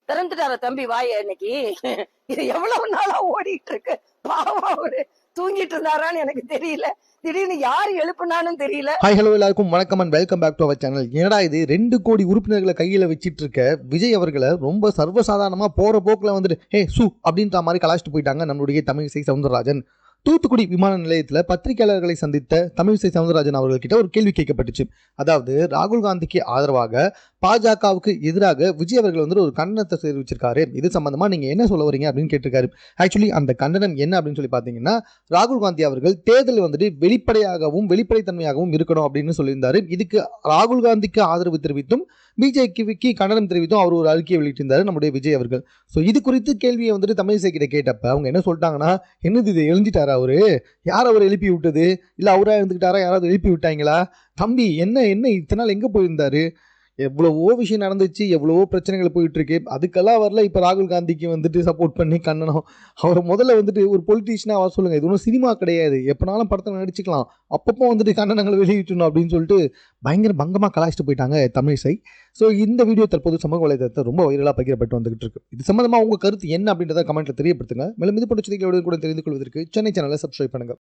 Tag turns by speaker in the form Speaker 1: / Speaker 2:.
Speaker 1: திறந்துட்டார தம்பி வாய இன்னைக்கு. இது எவ்வளவு நாளா ஓடிட்டு இருக்கு. பாவம் அவரு தூங்கிட்டு இருந்தாரான்னு எனக்கு தெரியல. திடீர்னு யாரு எழுப்புனான்னு தெரியல.
Speaker 2: ஹாய் ஹலோ எல்லாருக்கும் வணக்கம் and welcome back to our channel. ஏன்னா இது 2 கோடி உறுப்பினர்களை கையில் வச்சிட்டு இருக்க விஜய் அவர்களை ரொம்ப சர்வசாதாரணமாக போகிற போக்கில் வந்துட்டு ஹே சு அப்படின்ற மாதிரி கலாச்சிட்டு போயிட்டாங்க நம்மளுடைய தமிழிசை சவுந்தரராஜன். தூத்துக்குடி விமான நிலையத்தில் பத்திரிகையாளர்களை சந்தித்த தமிழிசை சவுந்தரராஜன் அவர்கள்கிட்ட ஒரு கேள்வி கேட்கப்பட்டுச்சு. அதாவது ராகுல் காந்திக்கு ஆதரவாக பாஜகவுக்கு எதிராக விஜய் அவர்கள் வந்து ஒரு கண்டனத்தை தெரிவிச்சிருக்காரு. இது சம்பந்தமா நீங்க என்ன சொல்ல வரீங்க அப்படின்னு கேட்டிருக்காரு. ஆக்சுவலி அந்த கண்டனம் என்ன அப்படின்னு சொல்லி பார்த்தீங்கன்னா, ராகுல் காந்தி அவர்கள் தேர்தல் வந்துட்டு வெளிப்படையாகவும் வெளிப்படைத்தன்மையாகவும் இருக்கணும் அப்படின்னு சொல்லியிருந்தாரு. இதுக்கு ராகுல் காந்திக்கு ஆதரவு தெரிவித்தும் பிஜேபிக்கு கண்டனம் தெரிவித்தும் அவர் ஒரு அறிக்கையை வெளியிட்டிருந்தாரு நம்முடைய விஜய் அவர்கள். ஸோ இது குறித்து கேள்வியை வந்துட்டு தமிழிசை கிட்ட கேட்டப்ப அவங்க என்ன சொல்லிட்டாங்கன்னா, என்னது இது எழுந்துட்டாரா அவரு, யார் அவர் எழுப்பி விட்டது, இல்லை அவராக இருந்துக்கிட்டாரா, யாராவது எழுப்பி விட்டாங்களா, தம்பி என்ன என்ன இத்தனை நாள் எங்கே போயிருந்தாரு, எவ்வளவோ விஷயம் நடந்துச்சு, எவ்வளவோ பிரச்சனைகள் போயிட்டு இருக்கு, அதுக்கெல்லாம் வரல. இப்போ ராகுல் காந்திக்கு வந்துட்டு சப்போர்ட் பண்ணி கண்ணனம். அவர் முதல்ல வந்துட்டு ஒரு பொலிட்டீஷியனாக அவர் சொல்லுங்க, இது ஒன்றும் சினிமா கிடையாது, எப்போனாலும் படத்தில் நடிச்சுக்கலாம், அப்பப்போ வந்துட்டு கண்டனங்களை வெளியிட்டணும் அப்படின்னு சொல்லிட்டு பயங்கர பங்கமாக கலாச்சிட்டு போயிட்டாங்க தமிழிசை. ஸோ இந்த வீடியோ தற்போது சமூக வலைதளத்தை ரொம்ப வைரலாக பகிரப்பட்டு வந்துகிட்டு இருக்கு. இது சம்பந்தமாக உங்கள் கருத்து என்ன அப்படின்றத கமெண்ட்டில் தெரியப்படுத்துங்க. மேலும் இது போன்ற செய்திகளோடு கூட தெரிந்து கொள்வதற்கு சென்னை சேனலை சப்ஸ்கிரைப் பண்ணுங்க.